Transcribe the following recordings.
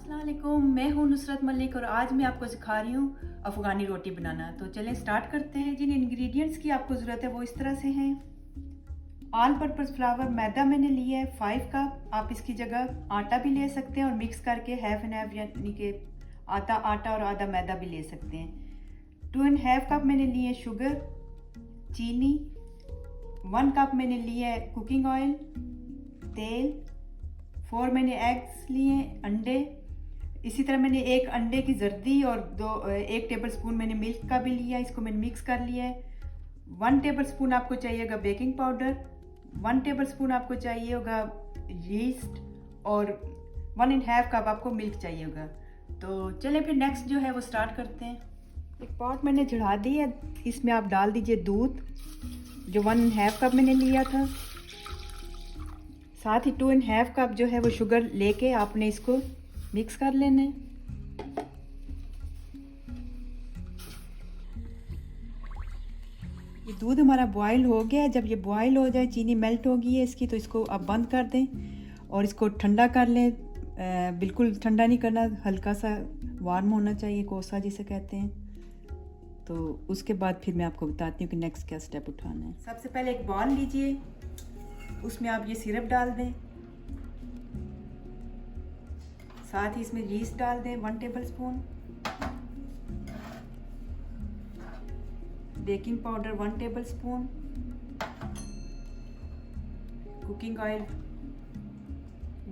अस्सलाम वालेकुम, मैं हूँ नुसरत मलिक और आज मैं आपको सिखा रही हूँ अफ़गानी रोटी बनाना। तो चलें स्टार्ट करते हैं। जिन इंग्रेडिएंट्स की आपको ज़रूरत है वो इस तरह से हैं। ऑल पर्पज़ फ्लावर मैदा मैंने लिया है 5 कप। आप इसकी जगह आटा भी ले सकते हैं और मिक्स करके हाफ एंड हाफ, यानी कि आधा आटा और आधा मैदा भी ले सकते हैं। 2.5 कप मैंने लिए शुगर, चीनी, 1 कप मैंने लिया है कुकिंग ऑयल, तेल, 4 मैंने एग्स लिए, अंडे। इसी तरह मैंने 1 अंडे की जर्दी और 1 टेबल स्पून मैंने मिल्क का भी लिया, इसको मैंने मिक्स कर लिया है। 1 टेबल स्पून आपको चाहिएगा बेकिंग पाउडर, 1 टेबल स्पून आपको चाहिए होगा यीस्ट और 1.5 कप आपको मिल्क चाहिए होगा। तो चलें फिर नेक्स्ट जो है वो स्टार्ट करते हैं। एक पॉट मैंने चढ़ा दी है, इसमें आप डाल दीजिए दूध जो 1.5 कप मैंने लिया था। साथ ही 2.5 कप जो है वो शुगर लेके आपने इसको मिक्स कर लेना है। ये दूध हमारा बॉयल हो गया है। जब ये बॉयल हो जाए, चीनी मेल्ट हो गई है इसकी, तो इसको आप बंद कर दें और इसको ठंडा कर लें। बिल्कुल ठंडा नहीं करना, हल्का सा वार्म होना चाहिए, कोसा जिसे कहते हैं। तो उसके बाद फिर मैं आपको बताती हूँ कि नेक्स्ट क्या स्टेप उठाना है। सबसे पहले एक बॉल लीजिए, उसमें आप ये सिरप डाल दें, साथ ही इसमें यीस्ट डाल दें 1 table spoon, baking powder 1 table spoon, cooking oil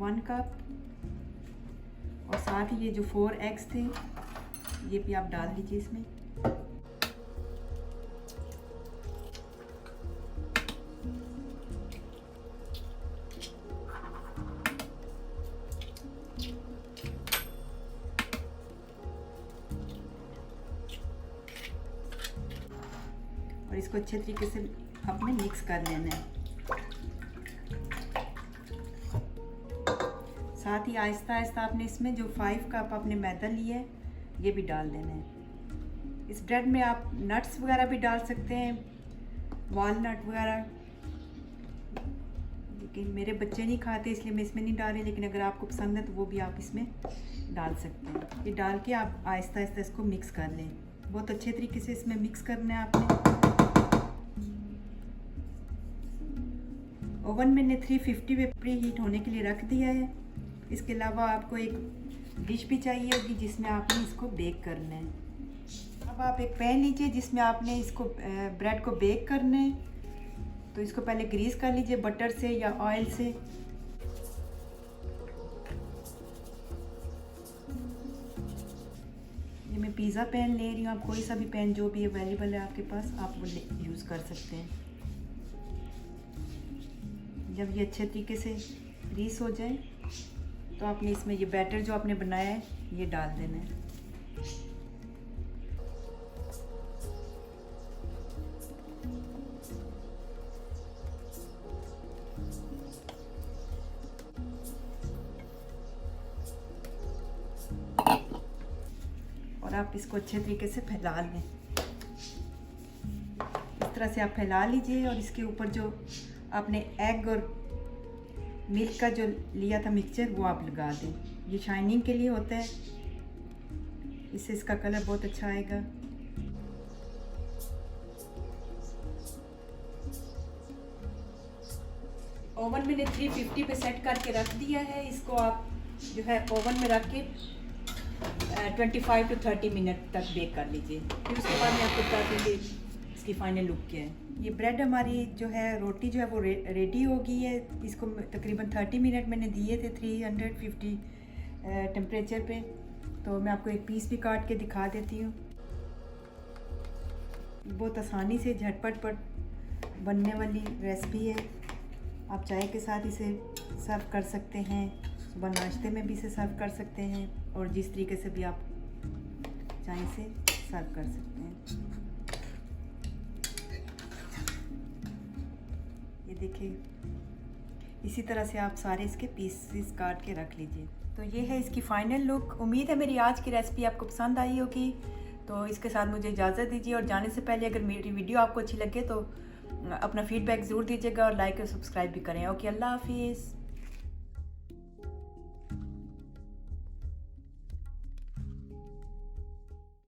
1 cup और साथ ही ये जो 4 एग्स थे ये भी आप डाल दीजिए इसमें। और इसको अच्छे तरीके से आपने मिक्स कर लेना है। साथ ही आहिस्ता आहिस्ता आपने इसमें जो 5 कप आपने मैदा लिया है ये भी डाल देना है। इस ब्रेड में आप नट्स वगैरह भी डाल सकते हैं, वालनट वगैरह, लेकिन मेरे बच्चे नहीं खाते इसलिए मैं इसमें नहीं डाल रही, लेकिन अगर आपको पसंद है तो वो भी आप इसमें डाल सकते हैं। ये डाल के आप आहिस्ता आहिस्ता इसको मिक्स कर लें। बहुत अच्छे तरीके से इसमें मिक्स करना है आपने। ओवन मैंने 350 पे प्री हीट होने के लिए रख दिया है। इसके अलावा आपको एक डिश भी चाहिए होगी जिसमें आपने इसको बेक करना है। अब आप एक पैन लीजिए जिसमें आपने इसको ब्रेड को बेक करना है। तो इसको पहले ग्रीस कर लीजिए बटर से या ऑयल से। ये मैं पिज़्ज़ा पैन ले रही हूँ, आप कोई सा भी पैन जो भी अवेलेबल है आपके पास आप वो यूज़ कर सकते हैं। जब ये अच्छे तरीके से ग्रीस हो जाए तो आपने इसमें ये बैटर जो आपने बनाया है ये डाल देना है। और आप इसको अच्छे तरीके से फैला लें। इस तरह से आप फैला लीजिए और इसके ऊपर जो आपने एग और मिल्क का जो लिया था मिक्सचर वो आप लगा दें। ये शाइनिंग के लिए होता है, इससे इसका कलर बहुत अच्छा आएगा। ओवन मैंने 350 पे सेट करके रख दिया है। इसको आप जो है ओवन में रख के 25 to 30 मिनट तक बेक कर लीजिए। फिर उसके बाद मैं आपको बताती हूँ इसकी फाइनल लुक क्या है। ये ब्रेड हमारी जो है रोटी जो है वो रेडी हो गई है। इसको तकरीबन 30 मिनट मैंने दिए थे 350 टेम्परेचर पे। तो मैं आपको एक पीस भी काट के दिखा देती हूँ। बहुत आसानी से झटपट बनने वाली रेसिपी है। आप चाय के साथ इसे सर्व कर सकते हैं, सुबह नाश्ते में भी इसे सर्व कर सकते हैं और जिस तरीके से भी आप चाय से सर्व कर सकते हैं। ये देखिए, इसी तरह से आप सारे इसके पीसेस काट के रख लीजिए। तो ये है इसकी फ़ाइनल लुक। उम्मीद है मेरी आज की रेसिपी आपको पसंद आई होगी। तो इसके साथ मुझे इजाज़त दीजिए और जाने से पहले अगर मेरी वीडियो आपको अच्छी लगे तो अपना फीडबैक ज़रूर दीजिएगा और लाइक और सब्सक्राइब भी करें। ओके, अल्लाह हाफिज़।